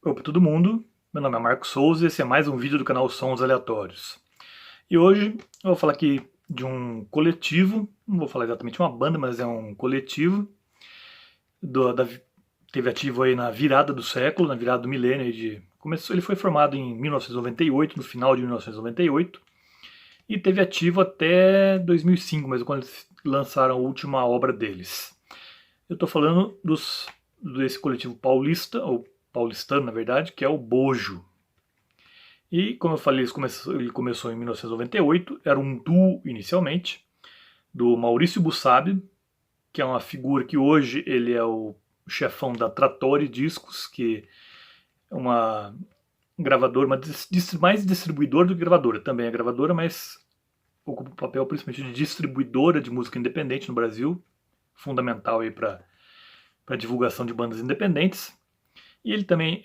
Opa, todo mundo, meu nome é Marcos Souza e esse é mais um vídeo do canal Sons Aleatórios. E hoje eu vou falar aqui de um coletivo, não vou falar exatamente uma banda, mas é um coletivo, do, da, teve ativo aí na virada do século, na virada do milênio, ele foi formado em 1998, no final de 1998, e teve ativo até 2005, mas quando eles lançaram a última obra deles. Eu estou falando desse coletivo paulista, ou paulistano na verdade, que é o Bojo. E como eu falei, ele começou em 1998, era um duo inicialmente, do Maurício Bussabi, que é uma figura que hoje ele é o chefão da Trattori Discos, que é uma gravadora, mais distribuidora do que gravadora. Também é gravadora, mas ocupa o papel principalmente de distribuidora de música independente no Brasil, fundamental aí para divulgação de bandas independentes. E ele também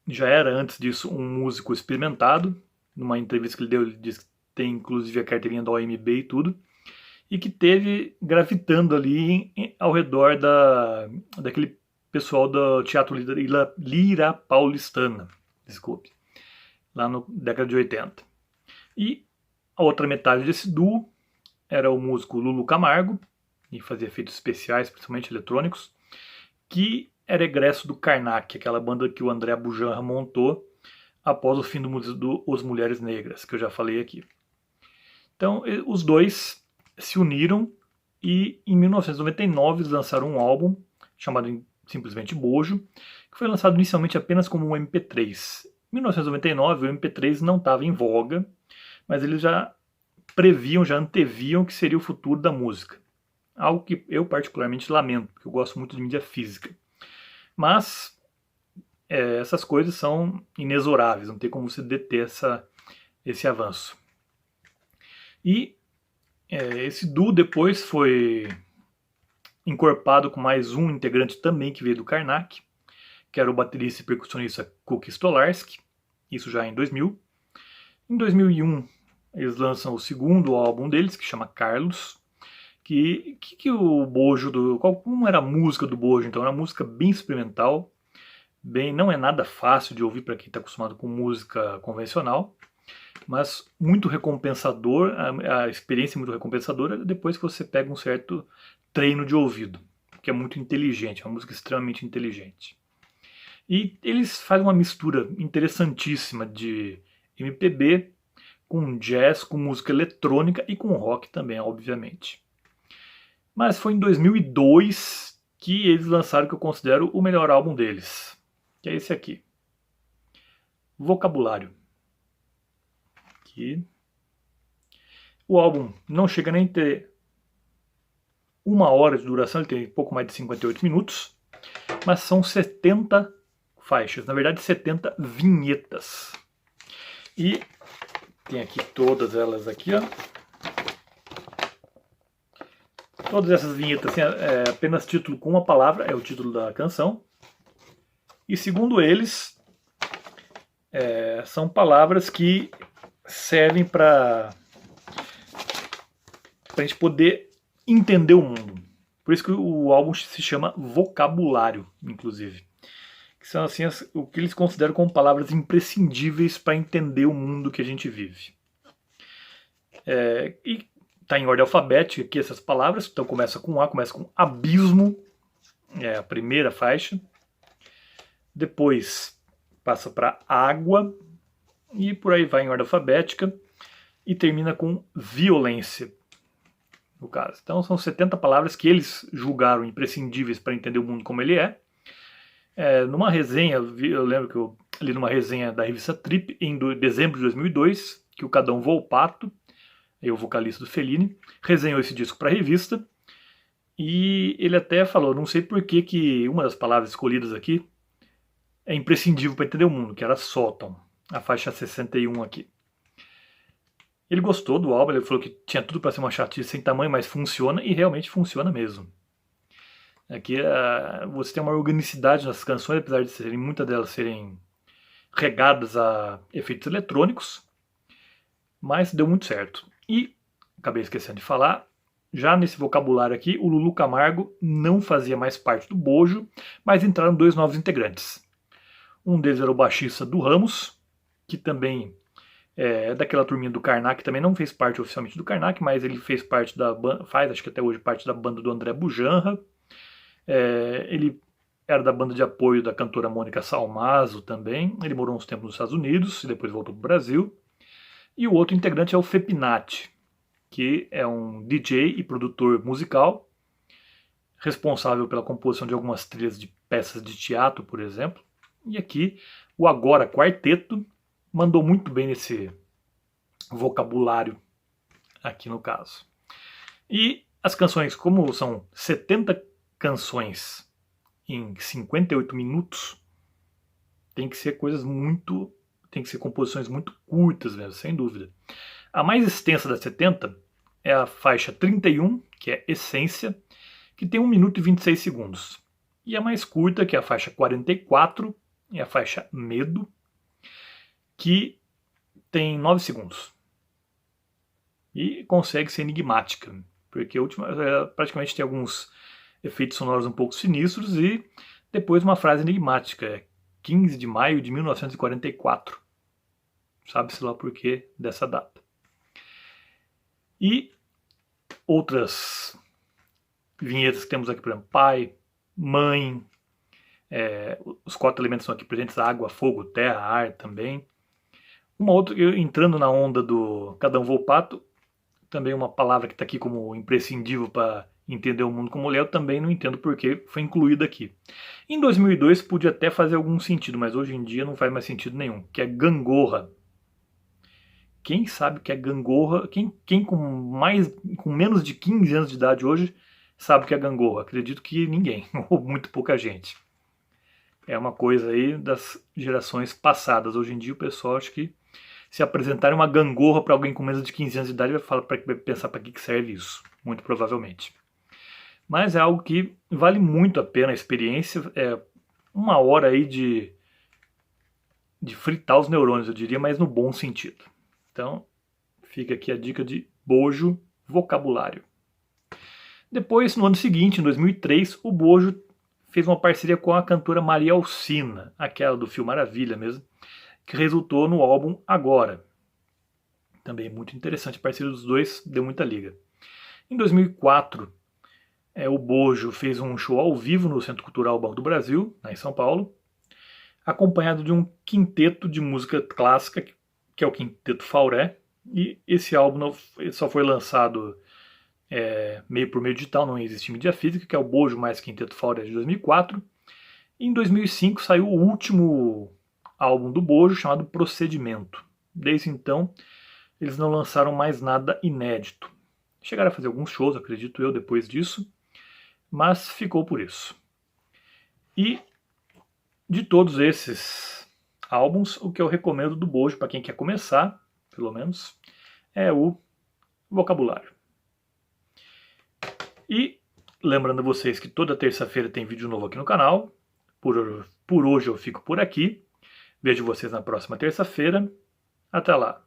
já era antes disso um músico experimentado. Numa entrevista que ele deu, ele disse que tem inclusive a carteirinha da OMB e tudo, e que teve gravitando ali ao redor daquele pessoal do Teatro Lira Paulistana, desculpe, lá na década de 80. E a outra metade desse duo era o músico Lulu Camargo, e fazia efeitos especiais, principalmente eletrônicos, que era egresso do Karnak, aquela banda que o André Bujanra montou após o fim do Os Mulheres Negras, que eu já falei aqui. Então, os dois se uniram e em 1999 eles lançaram um álbum chamado simplesmente Bojo, que foi lançado inicialmente apenas como um MP3. Em 1999 o MP3 não estava em voga, mas eles já previam, já anteviam que seria o futuro da música. Algo que eu particularmente lamento, porque eu gosto muito de mídia física. Mas essas coisas são inexoráveis, não tem como você deter esse avanço. E esse duo depois foi encorpado com mais um integrante também que veio do Karnak, que era o baterista e percussionista Kuk Stolarski, isso já em 2000. Em 2001 eles lançam o segundo álbum deles, que chama Carlos, que o Bojo, como era a música do Bojo, então era uma música bem experimental, não é nada fácil de ouvir para quem está acostumado com música convencional, mas muito recompensador, a experiência é muito recompensadora depois que você pega um certo treino de ouvido, que é muito inteligente, é uma música extremamente inteligente. E eles fazem uma mistura interessantíssima de MPB com jazz, com música eletrônica e com rock também, obviamente. Mas foi em 2002 que eles lançaram o que eu considero o melhor álbum deles, que é esse aqui, Vocabulário. Aqui. O álbum não chega nem a ter 1 hora de duração, ele tem pouco mais de 58 minutos, mas são 70 faixas, na verdade 70 vinhetas. E tem aqui todas elas aqui, ó. Todas essas vinhetas assim, é apenas título com uma palavra, é o título da canção. E segundo eles, são palavras que servem para a gente poder entender o mundo. Por isso que o álbum se chama Vocabulário, inclusive. Que são assim, o que eles consideram como palavras imprescindíveis para entender o mundo que a gente vive. E está em ordem alfabética aqui essas palavras, então começa com A, começa com abismo, é a primeira faixa. Depois passa para água, e por aí vai em ordem alfabética, e termina com violência, no caso. Então são 70 palavras que eles julgaram imprescindíveis para entender o mundo como ele é. Numa resenha, eu lembro que eu li numa resenha da revista Trip, em dezembro de 2002, que o Cadão Volpato, o vocalista do Fellini, resenhou esse disco para a revista, e ele até falou, não sei por que uma das palavras escolhidas aqui é imprescindível para entender o mundo, que era sótão, a faixa 61 aqui. Ele gostou do álbum, ele falou que tinha tudo para ser uma chatice sem tamanho, mas funciona, e realmente funciona mesmo. Aqui você tem uma organicidade nas canções, apesar de muitas delas serem regadas a efeitos eletrônicos, mas deu muito certo. E, acabei esquecendo de falar, já nesse vocabulário aqui, o Lulu Camargo não fazia mais parte do Bojo, mas entraram 2 novos integrantes. Um deles era o baixista do Ramos, que também é daquela turminha do Karnak, também não fez parte oficialmente do Karnak, mas ele fez parte da banda, faz acho que até hoje parte da banda do André Bujanra. Ele era da banda de apoio da cantora Mônica Salmazo também. Ele morou uns tempos nos Estados Unidos e depois voltou para o Brasil. E o outro integrante é o Fepinati, que é um DJ e produtor musical, responsável pela composição de algumas trilhas de peças de teatro, por exemplo. E aqui o Agora Quarteto mandou muito bem nesse vocabulário aqui no caso. E as canções, como são 70 canções em 58 minutos, tem que ser tem que ser composições muito curtas mesmo, sem dúvida. A mais extensa das 70 é a faixa 31, que é Essência, que tem 1 minuto e 26 segundos. E a mais curta, que é a faixa 44, é a faixa Medo, que tem 9 segundos. E consegue ser enigmática, porque a última praticamente tem alguns efeitos sonoros um pouco sinistros e depois uma frase enigmática, 15 de maio de 1944. Sabe-se lá por que dessa data. E outras vinhetas que temos aqui, por exemplo, pai, mãe, os 4 elementos são aqui presentes, água, fogo, terra, ar também. Uma outra, entrando na onda do Cada Volpato, também uma palavra que está aqui como imprescindível para entender o mundo como ele é, eu também não entendo porque foi incluída aqui. Em 2002 podia até fazer algum sentido, mas hoje em dia não faz mais sentido nenhum, que é gangorra. Quem sabe que é gangorra? Quem com menos de 15 anos de idade hoje sabe o que é gangorra? Acredito que ninguém, ou muito pouca gente. É uma coisa aí das gerações passadas. Hoje em dia o pessoal acho que se apresentarem uma gangorra para alguém com menos de 15 anos de idade vai pensar para que serve isso, muito provavelmente. Mas é algo que vale muito a pena a experiência, é 1 hora aí de fritar os neurônios, eu diria, mas no bom sentido. Então, fica aqui a dica de bojo vocabulário. Depois, no ano seguinte, em 2003, o Bojo fez uma parceria com a cantora Maria Alcina, aquela do Fio Maravilha mesmo, que resultou no álbum Agora. Também muito interessante, a parceria dos dois deu muita liga. Em 2004, o Bojo fez um show ao vivo no Centro Cultural Banco do Brasil, em São Paulo, acompanhado de um quinteto de música clássica, que é o Quinteto Fauré, e esse álbum só foi lançado meio por meio digital, não existe mídia física, que é o Bojo mais Quinteto Fauré de 2004. E em 2005 saiu o último álbum do Bojo, chamado Procedimento. Desde então, eles não lançaram mais nada inédito. Chegaram a fazer alguns shows, acredito eu, depois disso, mas ficou por isso. E de todos esses álbuns, o que eu recomendo do Bojo, para quem quer começar, pelo menos, é o vocabulário. E lembrando a vocês que toda terça-feira tem vídeo novo aqui no canal. Por hoje eu fico por aqui. Vejo vocês na próxima terça-feira. Até lá!